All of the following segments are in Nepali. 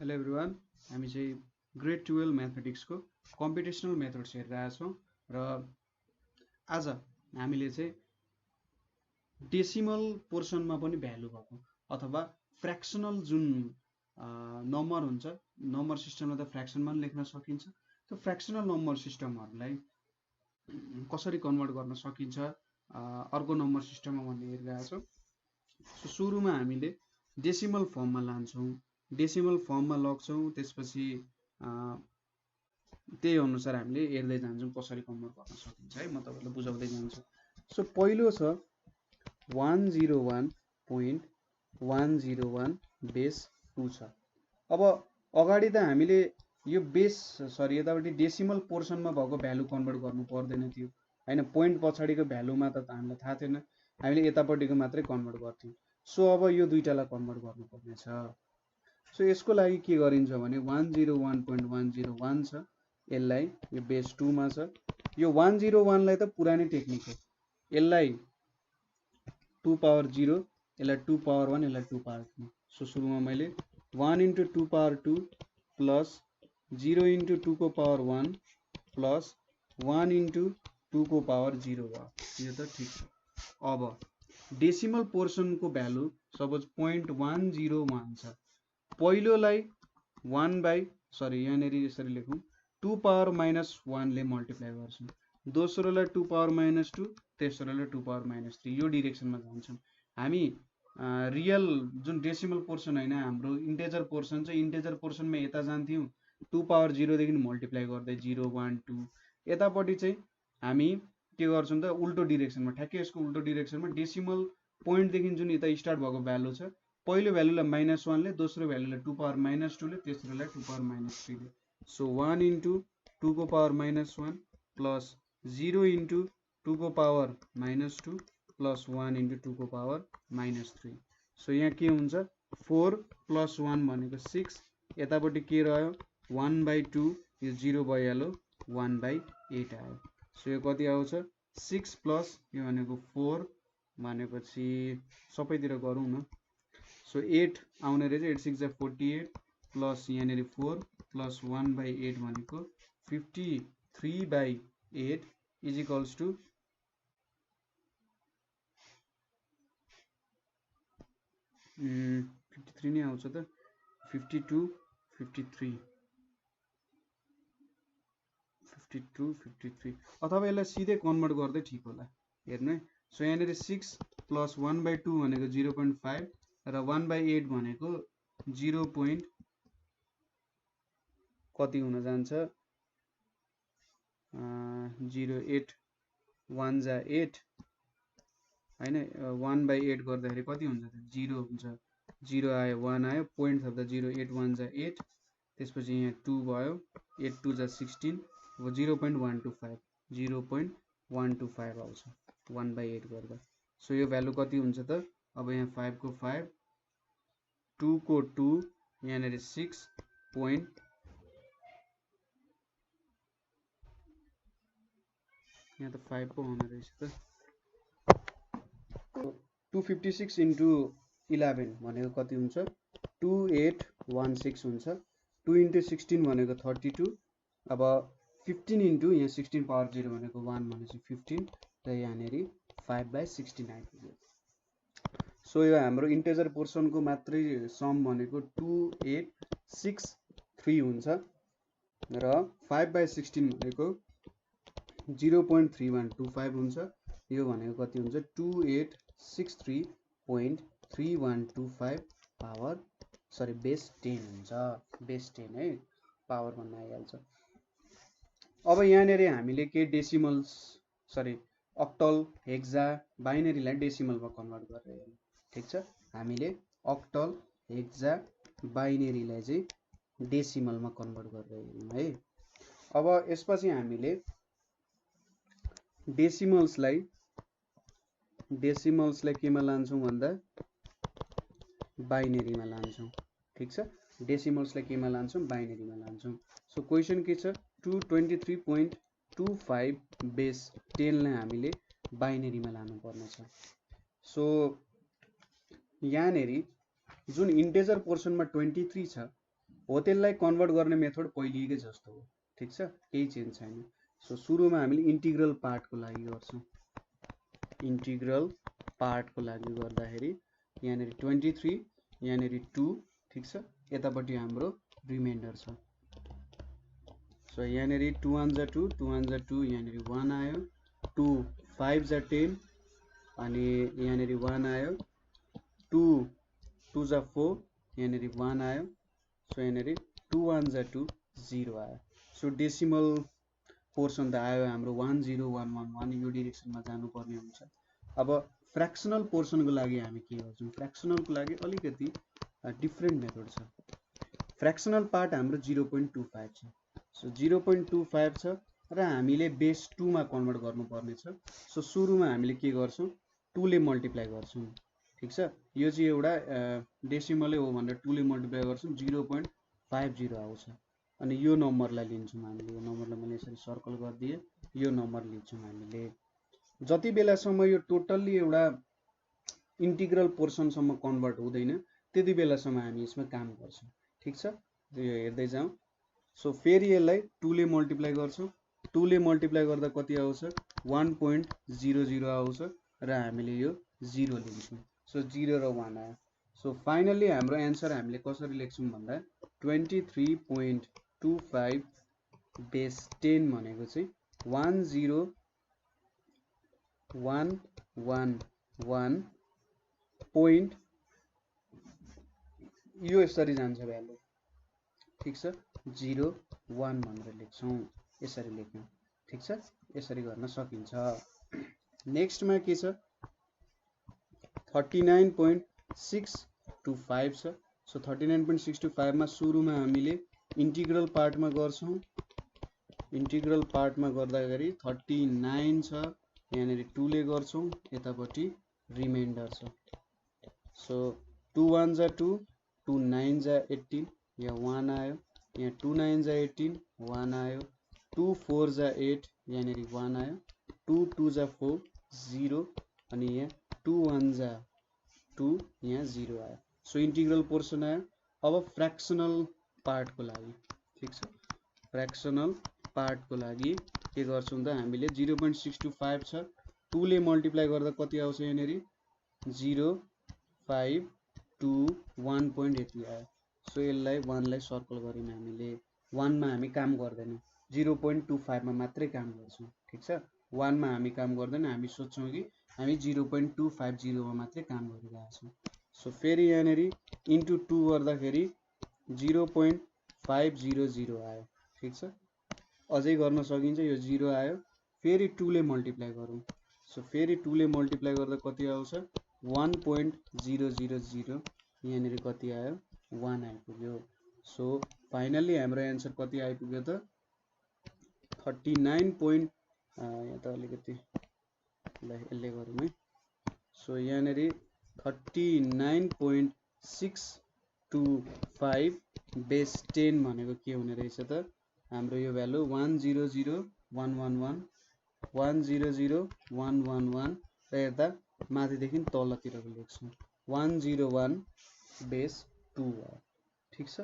हेलो एभ्रिवान, हामी चाहिँ ग्रेड 12 म्याथमेटिक्सको कम्पिटेसनल मेथड्स हेरिरहेका छौँ र आज हामीले चाहिँ डेसिमल पोर्सनमा पनि भ्यालु भएको अथवा फ्र्याक्सनल जुन नम्बर हुन्छ, नम्बर सिस्टमलाई त फ्र्याक्सनमा पनि लेख्न सकिन्छ। त्यो फ्र्याक्सनल नम्बर सिस्टमहरूलाई कसरी कन्भर्ट गर्न सकिन्छ अर्को नम्बर सिस्टममा भन्ने हेरिरहेका छौँ। सो सुरुमा हामीले डेसिमल फर्ममा लान्छौँ, डेसिमल फर्ममा लग्छौँ, त्यसपछि त्यही अनुसार हामीले हेर्दै जान्छौँ कसरी कन्भर्ट गर्न सकिन्छ है। म तपाईँलाई बुझाउँदै जान्छु। सो पहिलो छ 101.101 बेस 2 छ। अब अगाडि त हामीले यो बेस यतापट्टि डेसिमल पोर्सनमा भएको भ्यालु कन्भर्ट गर्नु पर्दैन थियो होइन। पोइन्ट पछाडिको भ्यालुमा त हामीलाई थाहा थिएन, हामीले यतापट्टिको मात्रै कन्भर्ट गर्थ्यौँ। सो अब यो दुईटालाई कन्भर्ट गर्नुपर्नेछ। सो यसको लागि के गरिन्छ भने 101.101 छ, यसलाई यो बेस 2 मा छ। यो 101 लाई त पुरानै टेक्निक हो, यसलाई 2 पावर 0, यसलाई 2 पावर 1, यसलाई 2 पावर 3। सो सुरुमा मैले 1 into 2 पावर 2 प्लस 0 into 2 को पावर 1 प्लस 1 into 2 को पावर 0 भयो। यो त ठिक छ। अब डेसिमल पोर्सनको भ्यालु सपोज 0.101 छ। पहिलोलाई 1 यहाँनिर यसरी लेखौँ 2 पावर -1 ले मल्टिप्लाई गर्छौँ, दोस्रोलाई 2 पावर -2, तेस्रोलाई 2 पावर -3। यो डिरेक्सनमा जान्छौँ हामी। रियल जुन डेसिमल पोर्सन होइन, हाम्रो इन्टेजर पोर्सन चाहिँ इन्टेजर पोर्सनमा यता जान्थ्यौँ 2 पावर 0 देखि मल्टिप्लाई गर्दै 0 1 2। यतापट्टि चाहिँ हामी के गर्छौँ त उल्टो डिरेक्सनमा, ठ्याक्कै यसको उल्टो डिरेक्सनमा डेसिमल पोइन्टदेखि जुन यता स्टार्ट भएको भ्यालु छ, पहिलो भ्यालुलाई -1 ले, दोस्रो भ्यालुलाई 2 पावर -2 ले, तेस्रोलाई 2 पावर -3 ले। सो 1 into 2 को पावर -1 प्लस 0 into 2 को पावर -2 प्लस 1 into 2 को पावर -3। सो यहाँ के हुन्छ 4 प्लस 1 भनेको 6, यतापट्टि के रह्यो 1/2, यो 0 भइहाल्यो, 1/8 आयो। सो यो कति आउँछ 6 प्लस यो भनेको 4 भनेपछि सबैतिर गरौँ न। सो 8 आउने रहेछ, 8 6 48 प्लस यहाँनिर 4 प्लस 1/8 भनेको 53/8 इज इक्वल्स टु 53 नै आउँछ त, 52 53 52 53, अथवा यसलाई सिधै कन्भर्ट गर्दै ठिक होला। हेर्नु है, सो यहाँनिर 6 प्लस 1/2 भनेको 0.5 र 1/8 भनेको 0. कति हुन जान्छ 0.8 1 जा 8 होइन, 1/8 गर्दाखेरि कति हुन्छ त 0 हुन्छ, 0 आयो 1 आयो, पोइन्ट थप्दा 0 8 1 जा 8, त्यसपछि यहाँ 2 भयो, 8 2 जा 16, अब 0.125 0.125 आउँछ 1/8 गर्दा। सो यो भ्यालु कति हुन्छ त, अब यहाँ 5 को 5, 2 को 2, यहाँनिर 6 पोइन्ट, यहाँ त 5 पो हुने रहेछ त, 256 into 11 भनेको कति हुन्छ 2816 हुन्छ, 2 into 16 भनेको 32, अब 15 into यहाँ 16 पावर 0 भनेको 1 भनेपछि 15 र यहाँनिर 5/16 आइपुग्यो। सो यो हाम्रो इन्टेजर पोर्सनको मात्रै सम भनेको 2863 हुन्छ र 5/16 भनेको 0.3125 हुन्छ। यो भनेको कति हुन्छ 2863.3125 पावर बेस 10 हुन्छ, बेस 10 है, पावर भन्न आइहाल्छ। अब यहाँनिर हामीले के डेसिमल्स अक्टल हेक्जा बाइनरीलाई डेसिमलमा कन्भर्ट गरेर हेर्नु, ठिक छ। हामीले अक्टल हेक्जा बाइनरीलाई चाहिँ डेसिमलमा कन्भर्ट गरेर हेर्नु है। अब यसपछि हामीले डेसिमल्सलाई केमा लान्छौँ भन्दा बाइनरीमा लान्छौँ, ठिक छ। डेसिमल्सलाई केमा लान्छौँ बाइनरीमा लान्छौँ। सो क्वेसन के छ 223.25 बेस 10 लाई हामीले बाइनरीमा लानुपर्नेछ। सो यहाँनिर जुन इन्टेजर पोर्सनमा 23 छ, हो त्यसलाई कन्भर्ट गर्ने मेथड पहिलेकै जस्तो हो, ठिक छ, केही चेन्ज छैन। सो सुरुमा हामीले इन्टिग्रल पार्टको लागि गर्छौँ। इन्टिग्रल पार्टको लागि गर्दाखेरि यहाँनिर 23, यहाँनिर 2, ठिक छ, यतापट्टि हाम्रो रिमाइन्डर छ। सो यहाँनिर 2 1 जा 2, 2 1 जा 2, यहाँनिर 1 आयो, 2 5 जा 10 अनि यहाँनिर 1 आयो, 2 2 जा 4, यहाँनिर 1 आयो। सो यहाँनिर 2 1 जा 2 0 आयो। सो डेसिमल पोर्सन त आयो हाम्रो 1 0 1 1 1, यो डिरेक्सनमा जानुपर्ने हुन्छ। अब फ्र्याक्सनल पोर्सनको लागि हामी के गर्छौँ? फ्र्याक्सनलको लागि अलिकति डिफ्रेन्ट मेथड छ। फ्र्याक्सनल पार्ट हाम्रो 0.25 छ। सो 0.25 छ र हामीले बेस 2 मा कन्भर्ट गर्नुपर्ने छ। सो सुरुमा हामीले के गर्छौँ? 2 ले मल्टिप्लाई गर्छौँ, ठिक छ। यो चाहिँ एउटा डेसिमलै हो भनेर 2 ले मल्टिप्लाई गर्छौँ, 0.50 आउँछ। अनि यो नम्बरलाई लिन्छौँ हामीले, यो नम्बरलाई मैले यसरी सर्कल गरिदिएँ, यो नम्बर लिन्छौँ हामीले। जति बेलासम्म यो टोटल्ली एउटा इन्टिग्रल पोर्सनसम्म कन्भर्ट हुँदैन त्यति बेलासम्म हामी यसमा काम गर्छौँ, ठिक छ। यो हेर्दै जाउँ। सो फेरि यसलाई 2 ले मल्टिप्लाई गर्छौँ, 2 ले मल्टिप्लाई गर्दा कति आउँछ? 1.00 आउँछ र हामीले यो 0 लिन्छौँ। सो 0 र 1 आयो। सो फाइनल्ली हाम्रो एन्सर हामीले कसरी लेख्छौँ भन्दा 23.25 बेस 10 भनेको चाहिँ 10111 पोइन्ट, यो यसरी जान्छ भ्यालु, ठिक छ, 0 1 भनेर लेख्छौँ, यसरी लेख्यौँ, ठिक छ। यसरी गर्न सकिन्छ। नेक्स्टमा के छ? 39.625 छ। सो 39.625 मा सुरुमा हामीले इन्टिग्रल पार्टमा गर्छौँ। इन्टिग्रल पार्टमा गर्दाखेरि 39 छ, यहाँनिर 2 ले गर्छौँ, यतापट्टि रिमाइन्डर छ। सो 2 1 जा 2, 2 9 जा 18, यहाँ 1 आयो, यहाँ 2 9 जा 18, 1 आयो, 2 4 जा 8, यहाँनिर 1 आयो, 2 2 जा 4 0 अनि यहाँ 2 1 जा 2, यहाँ 0 आयो। सो इन्टिग्रल पोर्सन आयो। अब फ्र्याक्सनल पार्टको लागि, ठिक छ, फ्र्याक्सनल पार्टको लागि के गर्छौँ त हामीले 0.625 छ, 2 ले मल्टिप्लाई गर्दा कति आउँछ? यहाँनिर 0 5 2 1 पोइन्ट यति आयो। सो यसलाई 1 लाई सर्कल गऱ्यौँ हामीले। 1 मा हामी काम गर्दैनौँ, 0.25 मा मात्रै काम गर्छौँ, ठिक छ। 1 मा हामी काम गर्दैन, हामी सोध्छौँ कि हामी 0.250 मा मात्रै काम गरिरहेछौँ। सो फेरि यहाँनिर इन्टु 2 गर्दाखेरि 0.500 आयो, ठिक छ। अझै गर्न सकिन्छ, यो 0 आयो, फेरि 2 ले मल्टिप्लाई गरौँ। सो फेरि 2 ले मल्टिप्लाई गर्दा कति आउँछ? 1.000, यहाँनिर कति आयो? 1 आइपुग्यो। सो फाइनल्ली हाम्रो एन्सर कति आइपुग्यो त? 39. यहाँ त अलिकति यसले गरौँ है। सो यहाँनिर 39.625 बेस 10 भनेको के हुने रहेछ त? हाम्रो यो भ्यालु 100.111 100.111 र यता माथिदेखि तलतिरको लेख्छौँ 101 बेस 2 हो, ठिक छ।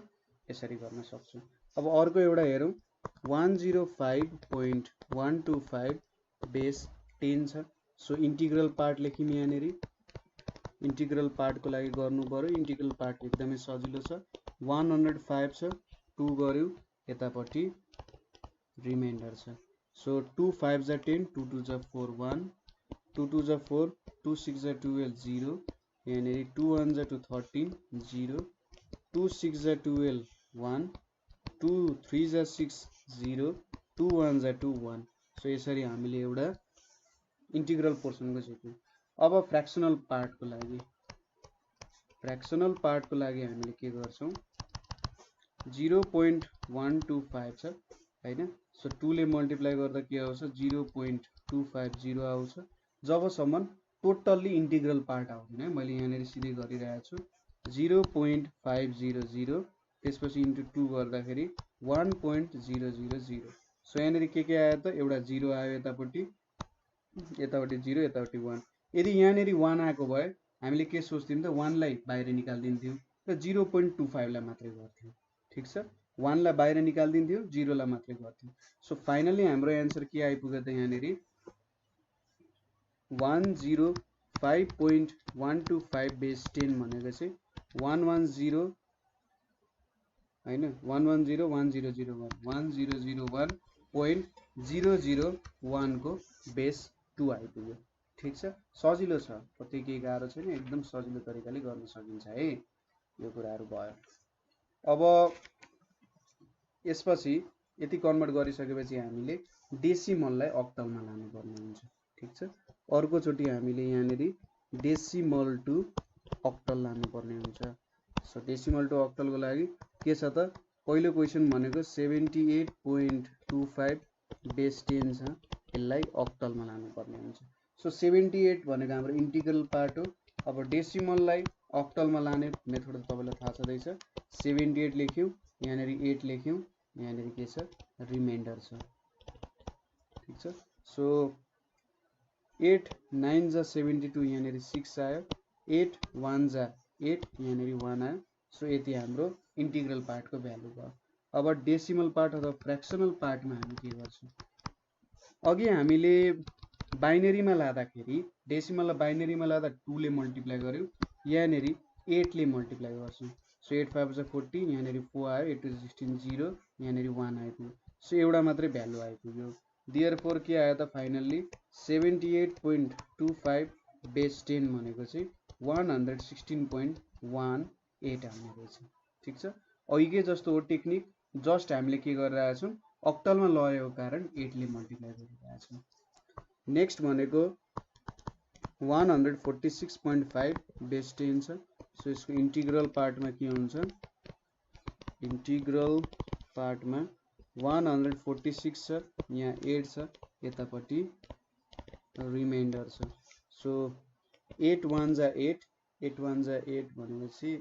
यसरी गर्न सक्छौँ। अब अर्को एउटा हेरौँ। 105.125 बेस 10 छ। सो इन्टिग्रल पार्ट लेख्यौँ यहाँनिर। इन्टिग्रल पार्टको लागि गर्नु पर्यो। इन्टिग्रल पार्ट एकदमै सजिलो छ। 105 छ, 2 गर्यो, यतापट्टि रिमाइन्डर छ। सो 2 5 जा 10, 2 2 जा 4 1, 2 2 जा 4, 2 6 जा 12 0, यहाँनिर 2 1 जा 2 13 0, 2 6 जा 12 1, 2 3 जा 6 0, 2 1 जा 2 1। सो यसरी हामीले एउटा इन्टिग्रल पोर्सनको झिक्यौँ। अब फ्र्याक्सनल पार्टको लागि हामीले के गर्छौँ? 0.125 छ हैन। सो 2 ले मल्टिप्लाई गर्दा के आउँछ? 0.250 आउँछ। जबसम्म टोटल्ली इन्टिग्रल पार्ट आउँदैन, मैले यहाँनिर सिधै गरिरहेको छु। 0.500, त्यसपछि इन्टु 2 गर्दाखेरि 1.000। सो यहाँनिर के आयो त? एउटा 0 आयो यतापट्टि, 0, यतापट्टि 1। यदि यहाँनिर 1 आएको भए हामीले के सोच्थ्यौँ त? 1 लाई बाहिर निकालिदिन्थ्यौँ र 0.25 लाई मात्रै गर्थ्यौँ, ठिक छ, 1 लाई बाहिर निकाल्दिन्थ्यो, 0 लाई मात्रै गर्थ्यो। सो फाइनली हाम्रो एन्सर के आइपुग्यो त यहाँनेरि 105.125 बेस 10 भनेको चाहिँ 110 हैन 1101001 को बेस 2 आइपुग्यो। ठिक छ, सजिलो छ, कतै केही गाह्रो छैन, एकदम सजिलो तरिकाले गर्न सकिन्छ है। यो कुराहरू भयो। अब यसपछि यति कन्भर्ट गरिसकेपछि हामीले डेसिमललाई अक्टलमा लानुपर्ने हुन्छ। ठिक छ, अर्कोचोटि हामीले यहाँनेरि डेसिमल टु अक्टल लानुपर्ने हुन्छ। सो डेसिमल टु अक्टलको लागि के छ त, पहिलो क्वेसन भनेको 78.25 बेस 10 छ, यसलाई अक्टलमा लानुपर्ने हुन्छ। सो 78 भनेको हाम्रो इन्टिग्रल पार्ट हो। अब डेसिमललाई अक्टलमा लाने मेथड तपाईलाई थाहा छँदैछ। 78 लेख्यौं, यहाँनेरि 8 लेख्यौं, यहाँनेरि के छ रिमाइन्डर छ। ठिक छ, सो 8 9 जा 72, यहाँनेरि 6 आयो, 8 1 जा 8, यहाँनेरि 1 आयो। सो यति हाम्रो इन्टिग्रल पार्टको भ्यालु भयो। अब डेसिमल पार्ट अथवा फ्र्याक्सनल पार्टमा हामी के गर्छौं, अघि हामीले बाइनरीमा लाँदाखेरि डेसिमललाई बाइनरीमा लाँदा 2 ले मल्टिप्लाई गर्यौं, यहाँनेरि 8 ले मल्टिप्लाई गर्छौं। सो 8 5 जा 40, यहाँनेरि 4 आयो, 8 2 16 0, यहाँनेरि 1 आइपुग्यो। सो एउटा मात्रै भ्यालु आइपुग्यो। देयरफोर के आयो त फाइनल्ली 78.25 बेस 10 भनेको चाहिँ 116.18 आउने रहेछ। ठिक छ, अघिकै जस्तो हो टेक्निक, जस्ट हामीले के गरिरहेका छौं, अक्टलमा लगेको कारण 8 ले मल्टिप्लाई गरिरहेका छौं। नेक्स्ट भनेको 146.5 बेस 10 छ। सो यसको इन्टिग्रल पार्टमा के हुन्छ, इन्टिग्रल पार्टमा 146 छ, यहाँ 8 छ, यतापट्टि रिमाइन्डर छ। सो 8 1 जा 8, 8 1 जा 8 भनेपछि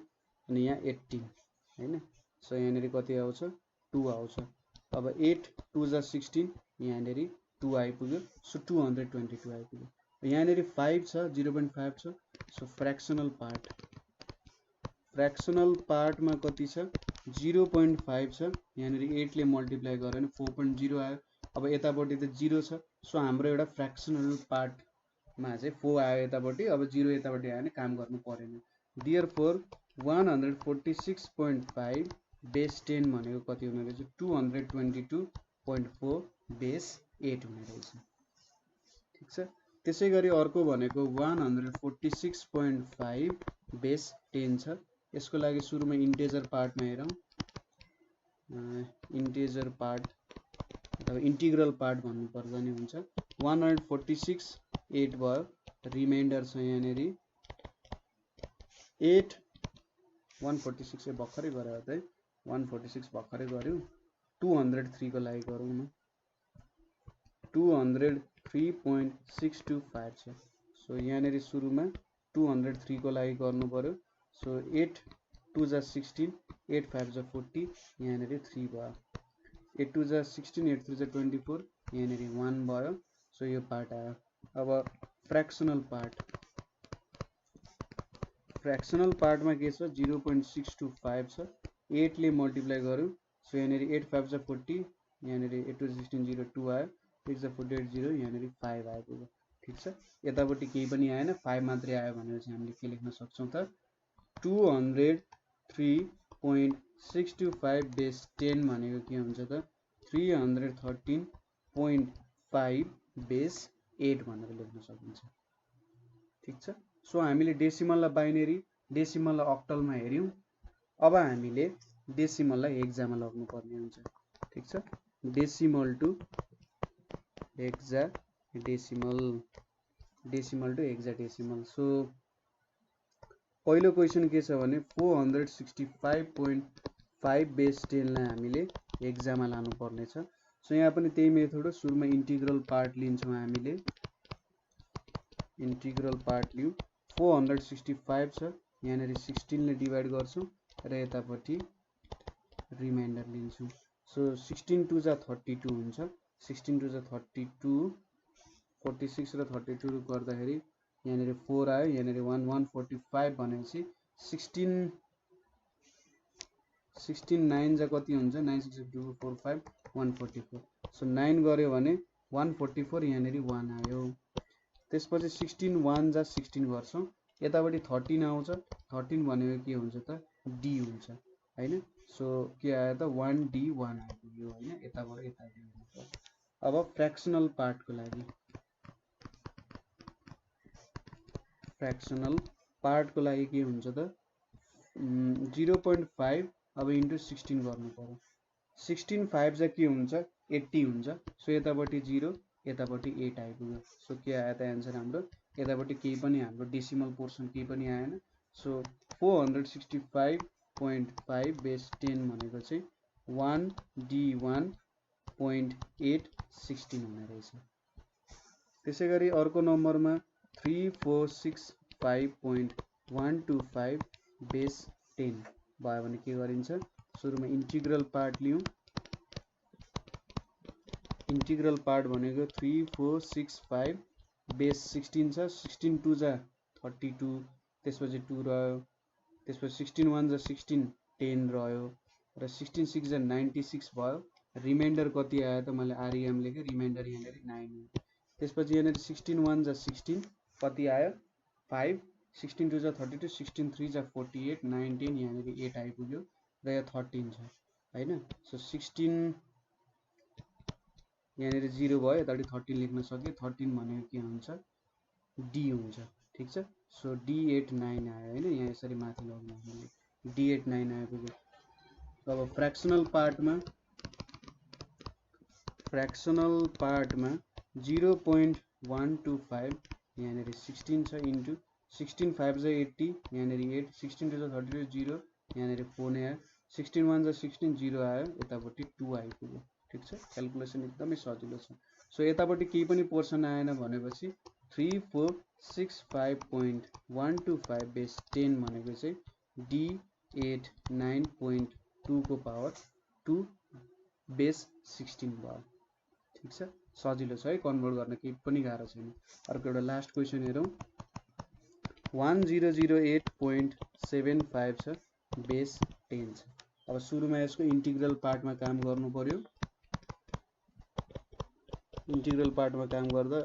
अनि यहाँ 18 हैन। सो यहाँनेरि कति आउँछ 2 आउँछ। अब 8 2 जा 16, यहाँनेरि 2 आइपुग्यो। सो 222 आइपुग्यो। यहाँनेरि 5 छ, 0.5 छ। सो फ्र्याक्सनल पार्टमा कति छ 0.5 छ, यहाँनेरि 8 ले मल्टिप्लाई गर्यो भने 4.0 आयो। अब यतापट्टि त 0 छ, सो हाम्रो एउटा फ्र्याक्सनल पार्टमा चाहिँ 4 आयो यतापट्टि, अब 0 यतापट्टि आयो भने काम गर्नु परेन। देयरफोर 146.5 बेस 10 भनेको कति हुने रहेछ 222.4 बेस 8 हुने रहेछ। ठिक छ, त्यसै गरी अर्को भनेको 146.5 बेस 10 छ। यसको लागि सुरुमा इन्टिजर पार्टमा हेरौं, इन्टिजर पार्ट अथवा इन्टिग्रल पार्ट भन्नु पर्दा नि हुन्छ। 146 8 भयो, रिमाइन्डर छ यहाँनेरि 8 146 भर्खरै गरे त 146 भर्खरै गर्यौं। 203 को लागि गरौँ न, 203.625 छ। सो यहाँनेरि सुरुमा 203 को लागि गर्नु पर्यो। सो 8 2 जा 16, 8 5 जा 40, यहाँनेरि 3 भयो। 8 2 जा 16, 8 3 जा 24, यहाँनेरि 1 भयो। सो यो पार्ट आयो। अब फ्र्याक्सनल पार्टमा के छ 0.625 छ, 8 ले मल्टिप्लाई गर्यौं। सो यहाँनेरि 8 5 जा 40, यहाँनेरि 8 2 16 0 2 आयो, 8 जा 48 0, यहाँनेरि 5 आइपुग्यो। ठिक छ, यतापट्टि केही पनि आएन, 5 मात्रै आयो भनेपछि हामीले के लेख्न सक्छौं त 203.625 बेस 10 भनेको के हुन्छ त 313.5 बेस 8 भनेर लेख्न सकिन्छ। ठिक छ, सो हामीले डेसिमललाई बाइनरी, डेसिमललाई अक्टलमा हेर्यौं। अब हामीले डेसिमललाई हेक्जामा लग्नु पर्ने हुन्छ। ठिक छ, डेसिमल टु हेक्साडेसिमल। सो पहिलो क्वेसन के छ भने 465.5 बेस 10 लाई हामीले हेक्जामा लानु पर्ने छ। सो यहाँ पनि त्यही मेथड हो, सुरुमा इन्टिग्रल पार्ट लिन्छौं हामीले, इन्टिग्रल पार्ट लियौं। 465 छ, यहाँनेरि 16 ले डिभाइड गर्छौं र यतापट्टि रिमाइन्डर लिन्छौं। सो 16 2 जा 32 हुन्छ, 16 2 जा 32, 46 र 32 गर्दाखेरि यहाँनेरि 4 आयो, यहाँनेरि 1 145 भनेपछि 16 9 जा कति हुन्छ 9 6 2 4 5 144 सो 9 गर्यो भने 144 यहाँनेरि 1 आयो त्यसपछि 16 1 जा 16 गर्छौं यतापटि 13 आउँछ 13 भनेको के हुन्छ त d हुन्छ हैन सो के आयो त 1d 1 आइपुग्यो हैन यताबाट यता दिन्छ अब फ्र्याक्सनल पार्टको लागि के हुन्छ त 0.5 अब इन्टु 16 गर्नु पर्यो 16 5 जा के हुन्छ 80 हुन्छ सो यतापटि 0 यतापटि 8 आइपुग्यो सो के आयो त आन्सर हाम्रो यतापटि केही पनि हाम्रो डेसिमल पोर्सन केही पनि आएन सो 465.5 बेस 10 भनेको चाहिँ 1d1.816 हुने रहेछ त्यसैगरी अर्को नम्बरमा 3465.125 बेस 10 भयो भने के गरिन्छ सुरुमा इन्टिग्रल पार्ट लियौं इन्टिग्रल पार्ट भनेको 3465 बेस 16 छ 16 2 जा 32 त्यसपछि 2 रह्यो त्यसपछि 16 1 जा 16 10 रह्यो र 16 6 जा 96 भयो रिमाइन्डर कति आयो त मैले आरएम लेखे रिमाइन्डर यहाँनेरि 9 हो त्यसपछि यहाँनेरि 16 1 जा 16 कति आयो 5 16 2 जा 32 16 3 जा 48 9 10 यहाँनेरि 8 आइपुग्यो र यहाँ 13 छ हैन सो 16 यहाँनेरि 0 भयो यतापटि 13 लेख्न सक्यो 13 भनेको के हुन्छ d हुन्छ ठीक छ सो d89 आयो हैन यहाँ यसरी माथि लग्नु हामीले d89 आइपुग्यो अब फ्र्याक्सनल पार्टमा 0.125 यहाँनेरि 16 छ इन्टु 16 5 जा 80 यहाँनेरि 8 16 2 जा 32 0 यहाँनेरि 4 नै आयो 16 1 जा 16 0 आयो यतापटि 2 आइपुग्यो ठीक छ क्याल्कुलेसन एकदमै सजिलो छ सो यतापटि केही पनि पोर्सन आएन भनेपछि 3465.125 बेस 10 भनेको चाहिँ d89.2 को पावर 2 बेस 16 भयो ठीक छ सजिलो छ है कन्भर्ट गर्न केही पनि गाह्रो छैन अर्को एउटा लास्ट क्वेशन हेरौं 1008.75 छ बेस 10 छ अब सुरुमा यसको इन्टिग्रल पार्टमा काम गर्नु पर्यो इन्टिग्रल पार्टमा काम गर्दा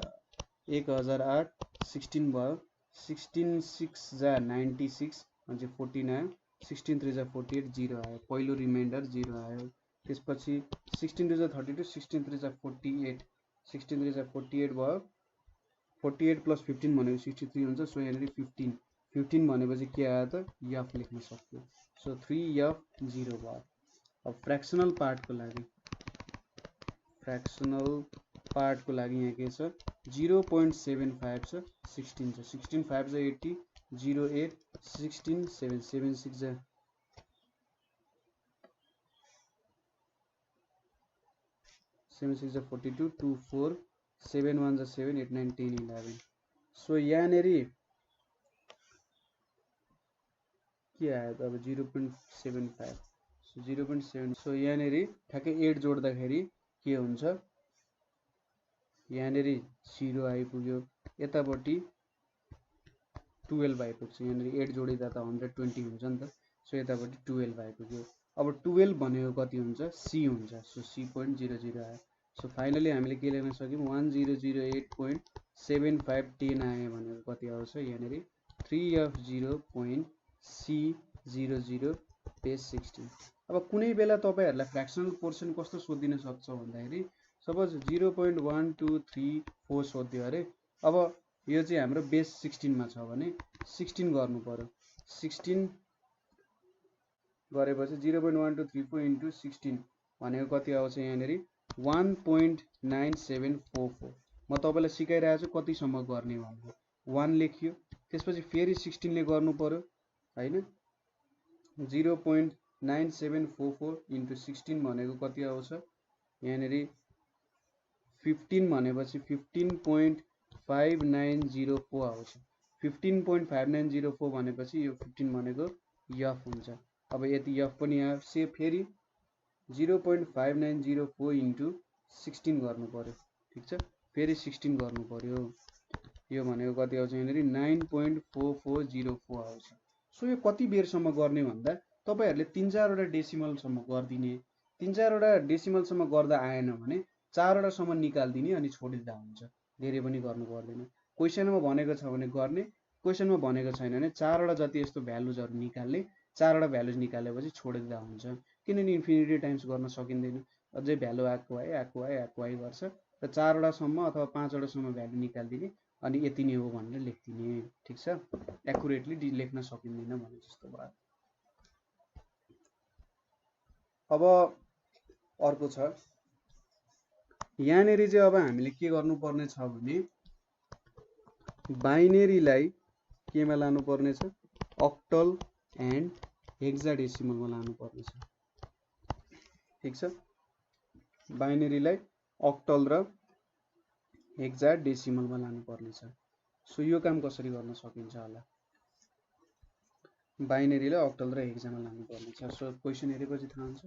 1008 16 भयो 16 6 जा 96 अनि 14 आयो 16 3 जा 48 0 आयो पहिलो रिमाइन्डर 0 आयो त्यसपछि 16 2 जा 32 16 3 जा 48 16 3 जा 48 भयो 48 प्लस 15 भनेको 63 हुन्छ सो यहाँनेरि 15 भनेपछि के आयो त f लेख्न सक्यो सो 3f 0 भयो अब फ्र्याक्सनल पार्टको लागि यहाँ के छ 0.75 छ 16 छ 16 5 जा 80 0 8 16 7 7 6 जा 7 6 जा 42 2 4 7 1 जा 7 8 9 10 11 सो यहाँनेरि के आयो त अब 0.75 सो 0.7 सो यहाँनेरि ठ्याक्कै 8 जोड्दाखेरि के हुन्छ यहाँनेरि 0 आइपुग्यो यतापटि 12 आइपुग्छ यहाँनेरि 8 जोडिदा त 120 हुन्छ नि त सो यतापटि 12 आइपुग्यो अब 12 भनेको कति हुन्छ c हुन्छ सो c.00 आयो सो फाइनली हामीले के लेख्न सक्यौं 1008.75 10 आयो भनेको कति आउँछ यहाँनेरि 3f0.c00 बेस 16 अब कुनै बेला तपाईहरुलाई फ्र्याक्सनल पोर्सन कस्तो सोधिन सक्छ भन्दाखेरि सपोज 0.1234 सोध्यो अरे अब यो चाहिँ हाम्रो बेस 16 मा छ भने 16 गर्नु पर्यो 16 गरेपछि 0.1234 इन्टु 16 भनेको कति आउँछ यहाँनेरि 1.9744 म तपाईलाई सिकाइरहेको छु कति सम्म गर्ने भनेको 1 लेखियो त्यसपछि फेरि 16 ले गर्नु पर्यो हैन 0.9744 इन्टु 16 भनेको कति आउँछ यहाँनेरि 15 भनेपछि 15.5904 आउँछ 15.5904 भनेपछि यो 15 भनेको f हुन्छ अब यति f पनि आयो से फेरि 0.5904 इन्टु 16 गर्नु पर्यो ठीक छ फेरि 16 गर्नु पर्यो यो भनेको कति आउँछ यहाँनेरि 9.4404 आउँछ सो यो कति बेरसम्म गर्ने भन्दा तपाईहरुले 3-4 वटा डेसिमलसम्म गर्दिने, 3-4 वटा डेसिमलसम्म गर्दा आएन भने 4 वटासम्म निकाल्दिने अनि छोडिदिँदा हुन्छ। धेरै पनि गर्नु पर्दैन। क्वेशनमा भनेको छ भने गर्ने, क्वेशनमा भनेको छैन भने 4 वटा जति यस्तो भ्यालुजहरु निकाल्ने, 4 वटा भ्यालुज निकालेपछि छोडिदिँदा हुन्छ। किनभने इन्फिनिटी टाइम्स गर्न सकिँदैन। अझै भ्यालु आएको आए गर्छ र 4 वटासम्म अथवा 5 वटासम्म भ्यालु निकाल्दिने अनि यति नै हो भनेर लेख्दिने। ठीक छ, एक्युरेटली लेख्न सकिँदैन भने जस्तो भयो। अब अर्को छ, यहाँनेरि चाहिँ अब हामीले के गर्नुपर्ने छ भने बाइनेरीलाई केमा लानुपर्ने छ, अक्टल एन्ड हेक्साडेसिमलमा लानुपर्ने छ। ठीक छ, बाइनेरीलाई अक्टल र हेक्साडेसिमलमा लानुपर्ने छ। सो यो काम कसरी गर्न सकिन्छ होला, बाइनेरीलाई अक्टल र हेक्सामा लानुपर्ने छ। सो क्वेशन हेरेपछि थाहा हुन्छ।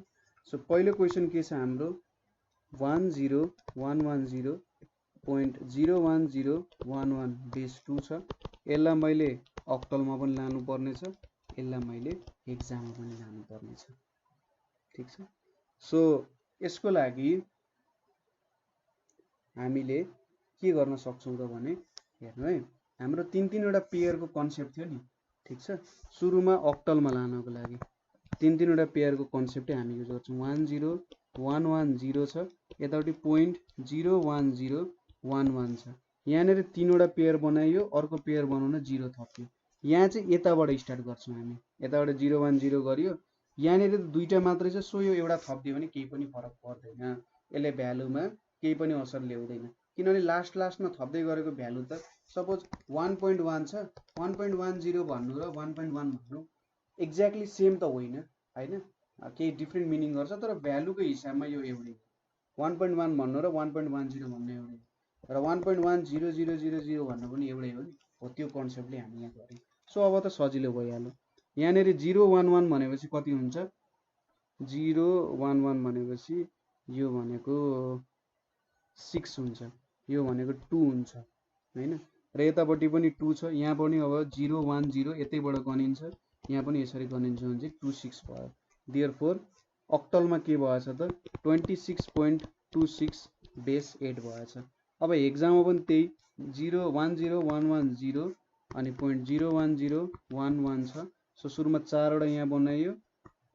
सो पहिलो क्वेशन के छ हाम्रो, 10110.01011 बेस 2 छ। यसलाई मैले अक्टलमा पनि लानुपर्ने छ, यसलाई मैले हेक्सामा पनि लानुपर्ने छ। ठीक छ, सो यसको लागि हामीले के गर्न सक्छौं त भने हेर्नु है, हाम्रो 3 वटा पेयरको कन्सेप्ट थियो नि। ठीक छ, सुरुमा अक्टलमा लानको लागि 3 वटा पेयरको कन्सेप्टै हामी युज गर्छौं। 10110 छ, यतापट्टि 0.01011 छ। यहाँनेर 3 वटा पेयर बनाइयो, अर्को पेयर बनाउन 0 थप्यो। यहाँ चाहिँ यताबाट स्टार्ट गर्छौं हामी, यताबाट 010 गरियो। यहाँनेर त दुईटा मात्रै छ, सो यो एउटा थप्दियो भने केही पनि फरक पर्दैन, यसले भ्यालुमा केही पनि असर ल्याउँदैन। किनभने लास्टमा थप्दै गरेको भ्यालु त सपोज 1.1 छ, 1.10 भन्नु र 1.1 भन्नु एक्ज्याक्टली सेम त होइन हैन, केही डिफ्रेन्ट मिनिङ गर्छ, तर भ्यालुको हिसाबमा यो एउटै। 1.1 भन्नु र 1.10 भन्नु एउटै, र 1.100000 भन्नु पनि एउटै हो नि। हो त्यो कन्सेप्टले हामी यहाँ गर्यौं। सो अब त सजिलो भइहाल्यो। यहाँनेरि 011 भनेपछि कति हुन्छ, 011 भनेपछि यो भनेको 6 हुन्छ, यो भनेको 2 हुन्छ हैन, र यतापट्टि पनि 2 छ। यहाँ पनि अब 010 यतैबाट गनिन्छ, यहाँ पनि यसरी गनिन्छ भने चाहिँ 26 भयो। देयरफोर अक्टलमा के भएछ त 26.26 बेस 8 भएछ। अब हेक्सामा पनि त्यही 010110 अनि 0.01011 छ। सो सुरुमा 4 वटा यहाँ बनाइयो,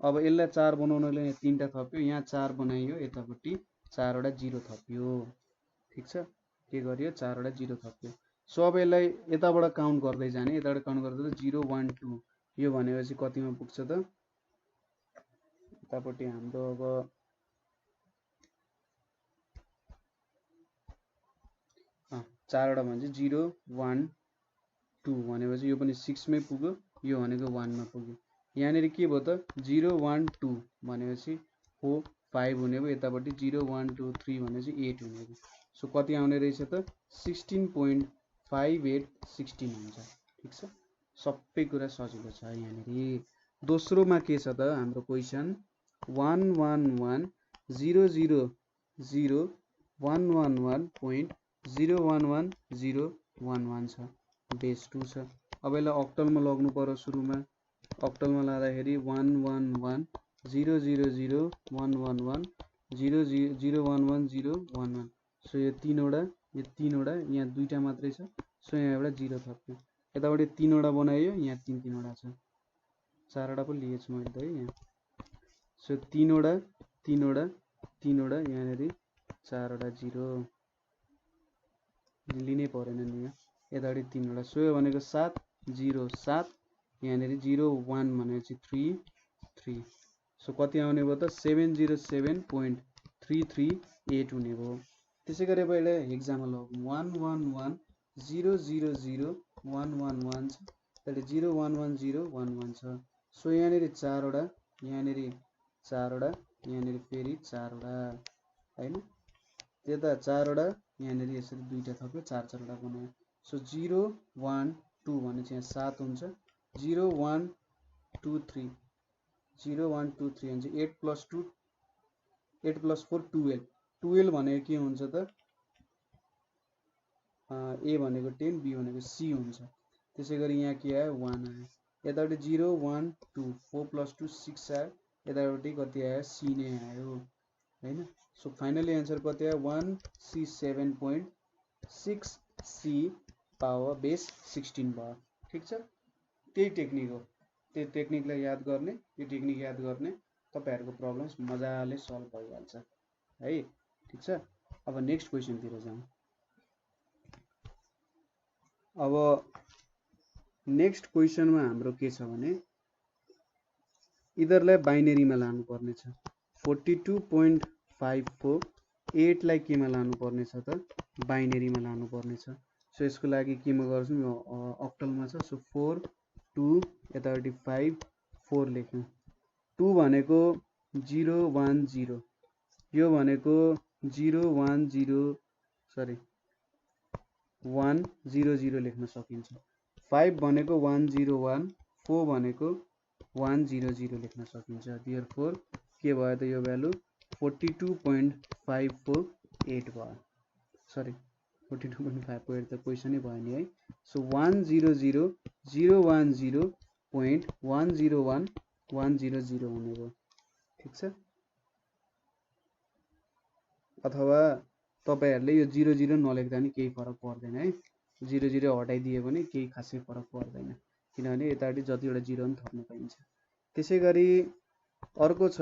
अब यसलाई 4 बनाउनलाई यहाँ 3टा थप्यो, यहाँ 4 बनाइयो, यतापट्टि 4 वटा 0 थप्यो। ठीक छ, के गरियो 4 वटा 0 थप्यो। सो अब यसलाई यताबाट काउन्ट गर्दै जाने, यताबाट काउन्ट गर्दा 012 यो भनेपछि कतिमा पुग्छ त, यतापट्टि हाम्रो अब 4 वटा भने 012 भनेपछि यो पनि 6 मै पुग्यो, यो भनेको 1 मा पुग्यो। यहाँनेर के भयो त 012 भनेपछि 5 हुने भयो, यतापट्टि 0123 भनेपछि 8 हुने भयो। सो कति आउने रहेछ त 16.5816 हुन्छ। ठीक छ, सबै कुरा सजिलो छ यहाँनेर। दोस्रोमा के छ त हाम्रो क्वेशन 1110111.0111011 छ, बेस 2 छ। अब यसलाई अक्टलमा लग्नु पर्यो। सुरुमा अक्टलमा लाँदाखेरि 1110111001011। सो यो 3 वटा, यो 3 वटा, यहाँ दुईटा मात्रै छ, सो यहाँ एउटा 0 थप्यो। यतापट्टि 3 वटा बनाइयो, यहाँ 3 वटा छ, 4 वटा पो लिएछु मैले त है यहाँ। सो 3 वटा 3 वटा 3 वटा, यहाँनेरि 4 वटा 0 लिनै परेन नि यहाँ, यतापट्टि 3 वटा। सो यो भनेको 707, यहाँनेरि 01 भनेपछि 33। सो कति आउने भयो त 707.338 हुने भयो। त्यसै गरी अब यसलाई हेक्सामा लगौँ, 111000111 छ, त्यसले 011011 छ। सो यहाँनेरि 4 वटा, यहाँनेरि 4 वटा, यहाँनेरि फेरि 4 वटा हैन, त्यता 4 वटा, यहाँनेरि यसरी दुईटा थप्यो, 4 वटा बनायो। सो 012 भने चाहिँ यहाँ 7 हुन्छ, 0123 भने चाहिँ 8 + 2 8 + 4 12 12 भनेको के हुन्छ त ए भनेको 10, बी भनेको सी हुन्छ। त्यसै गरी यहाँ के आयो 1 आयो। यतापट्टि 0 1 2 4 + 2 6 आयो, यतापट्टि कति आयो सी नै आयो हैन। सो फाइनली आन्सर कति आयो 1C7.6 C पावर बेस 16 भयो। ठिक छ, त्यही टेक्निक हो, त्यो टेक्निकलाई याद गर्ने, त्यो टेक्निक याद गर्ने तपाईहरुको प्रब्लम्स मजाले सल्भ भइहाल्छ है। ठिक छ, अब नेक्स्ट क्वेशनतिर जाउँ। अब नेक्स्ट क्वेशनमा हाम्रो के छ भने यिनीहरुलाई बाइनेरीमा लानु पर्ने छ। 42.54 8 लाई केमा लानु पर्ने छ त बाइनेरीमा लानु पर्ने छ। सो यसको लागि केमा गर्छौं, यो अक्टलमा छ। सो 4 2 यतापट्टि 5 4 लेख्यौं। 2 भनेको 0 1 0, यो भनेको 0 1 0 सरी 1 0 0 लेख्न सकिन्छ। 5 भनेको 1 0 1, 4 भनेको 1 0 0 लेख्न सकिन्छ। देयरफोर के भयो त यो भ्यालु 42.548 भयो। सरी 42.548 त क्वेशनै भयो नि है। सो 1 0 0 0 1 0.101 100 हुने भयो। ठिक छ, अथवा तपाईहरुले यो 0 0 नलेख्दा नि केही फरक पर्दैन है। 0 0 हटाइदिए पनि केही खासै फरक पर्दैन, किनभने यतापट्टि जतिवटा 0 पनि थप्न पाइन्छ। त्यसैगरी अर्को छ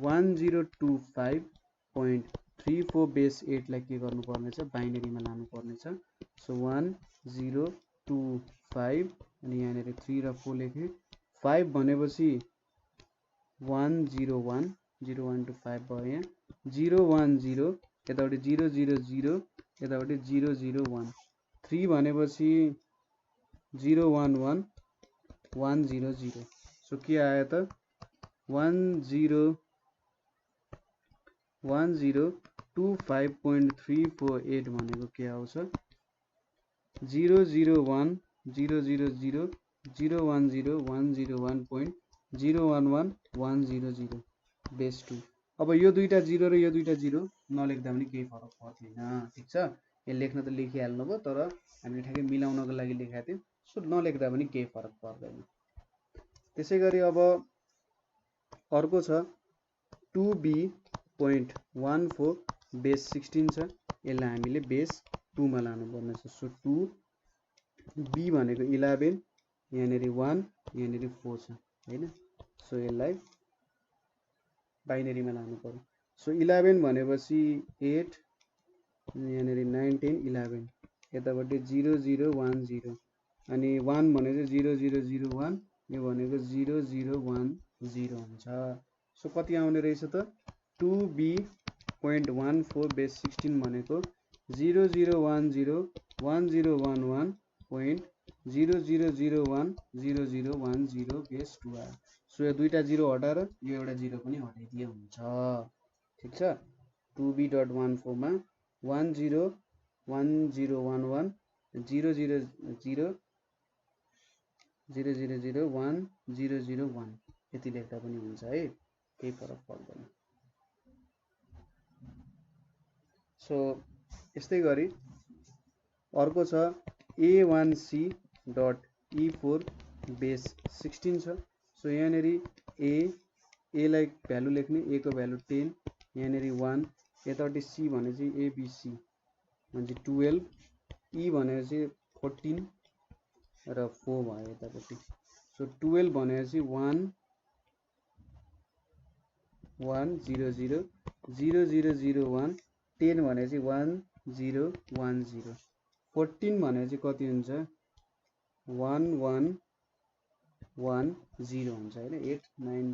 1025.34 बेस 8 लाई के गर्नुपर्ने छ, बाइनेरीमा लानु पर्ने छ। सो 1025 अनि यहाँनेर 3 र 4 लेखे। 5 भनेपछि 101 0 1 2 5 भयो यहाँ। 0 1 0 यतापट्टि 0 0 0 यतापट्टि 0 0 1। 3 भनेपछि 0 1 1 1 0 0। सो के आयो त 1025.348 भनेको के आउँछ 0 0 1 0 0 0 0 1 0 1 0 1.011 100 बेस 2। अब यो दुईटा 0 र यो दुईटा 0 नलेख्दा पनि केही फरक पर्दैन। ठिक छ, यो लेख्न त लेखिहाल्नु भयो, तर हामीले ठ्याक्कै मिलाउनको लागि लेखेका थियौं। सो नलेख्दा पनि केही फरक पर्दैन। त्यसैगरी अब अर्को छ 2B.14 बेस 16 छ, यसलाई हामीले बेस 2 मा लानु पर्ने छ। सो 2B भनेको 11, यहाँनेरि 1 यहाँनेरि 4 छ हैन। सो यसलाई बाइनेरीमा लानु पर्यो। सो 11 भनेपछि 8 यहाँनेरि 9 10 11, यतापट्टि 0 0 1 0 अनि 1 भनेको 0 0 0 1, यो भनेको 0 0 1 0 हुन्छ। सो कति आउने रहेछ त 2B.14 बेस 16 भनेको 0 0 1 0 1 0 1 1.0 0 0 1 0 0 1 0 बेस 2 आयो। सो यो दुईटा 0 हटाएर यो एउटा 0 पनि हटाइदिए हुन्छ। ठिक छ, 2B.14 मा 1 0 1 0 1 1 0 0 0 0 0 0 1 0 0 1 यति लेख्दा पनि हुन्छ है, केही फरक पर्दैन। सो यस्तै गरी अर्को छ A1C.E4 बेस 16 छ। सो यहाँनेरि ए लाई भ्यालु लेख्ने, ए को भ्यालु 10 यहाँनेरि 1, यतापट्टि सी भनेपछि एबिसी भनेपछि 12, ई भनेपछि 14 र 4 भयो यतापट्टि। सो 12 भनेपछि 1 1 0 0 0 0 0 1, 10 भनेपछि 1 0 1 0, 14 भनेपछि कति हुन्छ 1 1 1 0 हुन्छ हैन। 8 9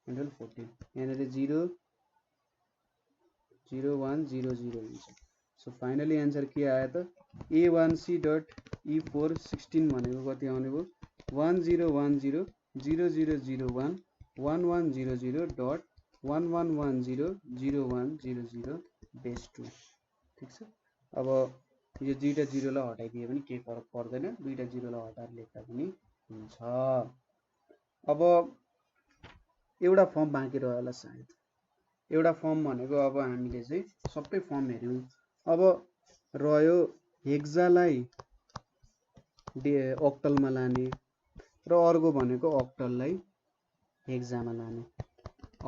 12 14 यहाँनेरि 0 0 1 0 0 हुन्छ। सो फाइनली आन्सर के आयो त A1C.E4 16 भनेको कति आउने भयो 1 0 1 0 0 0 0 1 1 1 0 0 डट 1 1 1 0 0 1 0 0 बेस 2। ठिक छ, अब यो दुईटा 0 लाई हटाइदिए पनि केही फरक पर्दैन, दुईटा 0 लाई हटाएर लेख्दा पनि हुन्छ। अब एउटा फर्म बाँकी रह्यो होला सायद। एउटा फर्म भनेको अब हामीले चाहिँ सबै फर्म हेर्यौं। अब रह्यो हेक्सालाई अक्टलमा लाने र अर्को भनेको अक्टललाई हेक्जामा लाने,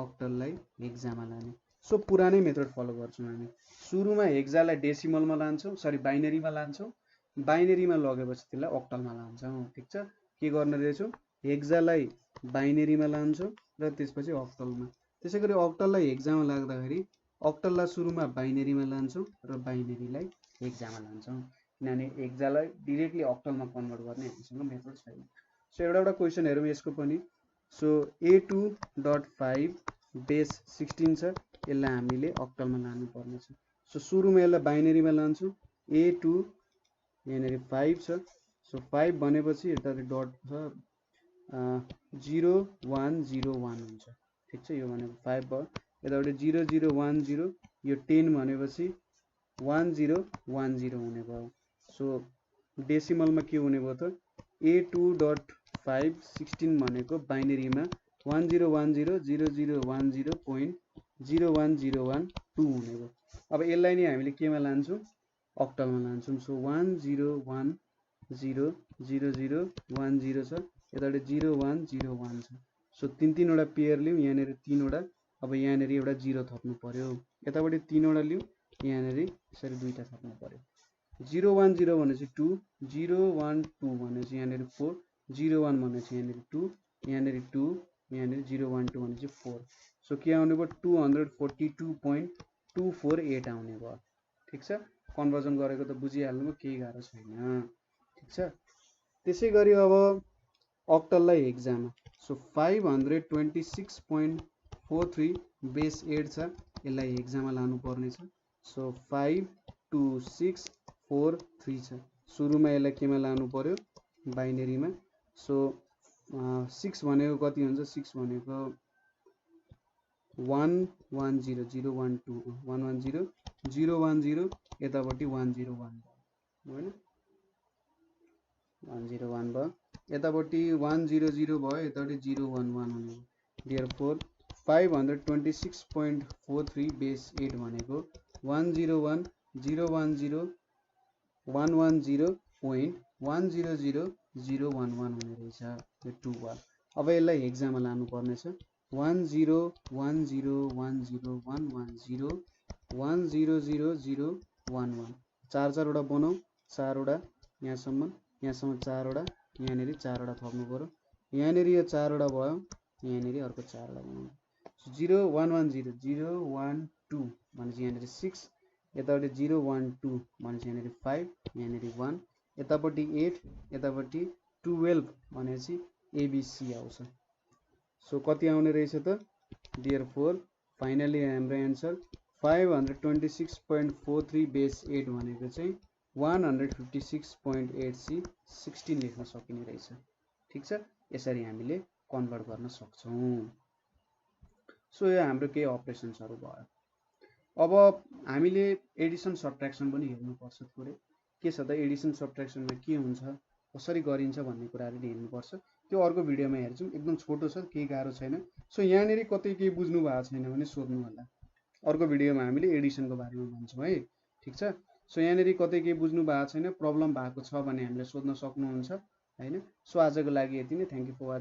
अक्टललाई हेक्जामा लाने। सो पुरानै मेथड फलो गर्छौँ हामी। सुरुमा हेक्जालाई डेसिमलमा लान्छौँ, सरी बाइनरीमा लान्छौँ, बाइनरीमा लगेपछि त्यसलाई अक्टलमा लान्छौँ। ठिक छ, के गर्ने रहेछौँ, हेक्जालाई बाइनरीमा लान्छौँ र त्यसपछि अक्टलमा। त्यसै गरी अक्टललाई हेक्जामा लाग्दाखेरि अक्टललाई सुरुमा बाइनरीमा लान्छौँ र बाइनरीलाई हेक्जामा लान्छौँ, किनभने हेक्जालाई डिरेक्टली अक्टलमा कन्भर्ट गर्ने हामीसँग मेथड छैन। सो एउटा क्वेसन हेरौँ यसको पनि। सो A2.5 बेस 16 छ, यसलाई हामीले अक्टलमा लानु पर्नेछ। सो सुरुमा यसलाई बाइनरीमा लान्छौँ, A2 यहाँनिर 5 छ। सो 5 भनेपछि यता डट छ 0 1 0 1 हुन्छ। ठिक छ, यो भनेको 5 भयो। यतापट्टि 0 0 1 0, यो 10 भनेपछि 1 0 1 0 हुने भयो। सो डेसिमलमा के हुने भयो त, A2.5 16 भनेको बाइनरीमा 1010.00102 हुने भयो। अब यसलाई नै हामीले केमा लान्छौँ, अक्टलमा लान्छौँ। सो 10100010 छ, यतापट्टि 0101 छ। सो तीनवटा पेयर लिउँ, यहाँनिर 3वटा। अब यहाँनिर एउटा 0 थप्नु पर्यो, यतापट्टि 3वटा लिउँ, यहाँनिर यसरी 2टा थप्नु पर्यो। 010 भनेपछि 2, 012 भनेपछि यहाँनिर 4, 01 भनेपछि यहाँनिर 2, यहाँनिर 2, यहाँनिर 012 भनेपछि 4। सो के आउने भयो, 242.248 आउने भयो। ठिक छ, कन्भर्जन गरेको त बुझिहाल्नुभयो, केही गाह्रो छैन। ठिक छ, त्यसै गरी अब अक्टललाई हेक्जामा। सो 526.43 बेस 8 छ, यसलाई हेक्जामा लानु पर्नेछ। सो 52643 छ, सुरुमा यसलाई केमा लानु पर्यो, बाइनरीमा। सो 6 भनेको कति हुन्छ, 6 भनेको 110 012 110 010, यतापट्टि 101 भयो होइन, 101 भयो। यतापट्टि 100 भयो, यतापट्टि 011 हुने भयो। देयरफोर 526.43 बेस 8 भनेको 101 010 110.1000011 हुने रहेछ, यो 2 भयो। अब यसलाई हेक्जामा लानु पर्नेछ। 1010110110100011 चारवटा बनाऊ, 4वटा यहाँसम्म, यहाँसम्म 4वटा, यहाँनिर 4वटा थप्नु पर्यो, यहाँनिर यो 4वटा भयो, यहाँनिर अर्को 4वटा बनाउनु। 0110 012 भनेपछि यहाँनिर 6, यतापट्टि 012 भनेपछि यहाँनिर 5, यहाँनिर 1, यतापट्टि 8, यतापट्टि 12 भनेपछि ABC आउँछ। सो कति आउने रहेछ त, देयरफोर फाइनली हाम्रो एन्सर 526.43 बेस 8 भनेको चाहिँ 156.8C 16 लेख्न सकिने रहेछ। ठिक छ, यसरी हामीले कन्भर्ट गर्न सक्छौँ। सो यो हाम्रो केही अपरेसन्सहरू भयो। अब हामीले एडिसन सब्ट्र्याक्सन पनि हेर्नुपर्छ थोरै। के छ त, एडिसन सब्ट्र्याक्सनमा के हुन्छ, कसरी गरिन्छ भन्ने कुराहरू हेर्नुपर्छ। त्यो अर्को भिडियोमा हेर्छौँ, एकदम छोटो छ, केही गाह्रो छैन। सो यहाँनिर कतै केही बुझ्नु भएको छैन भने सोध्नु होला, अर्को भिडियोमा हामीले एडिसनको बारेमा भन्छौँ है। ठिक छ, सो यहाँनिर कतै केही बुझ्नु भएको छैन, प्रब्लम भएको छ भने हामीलाई सोध्न सक्नुहुन्छ होइन। सो आजको लागि यति नै, थ्याङ्क यू फर वाचिङ।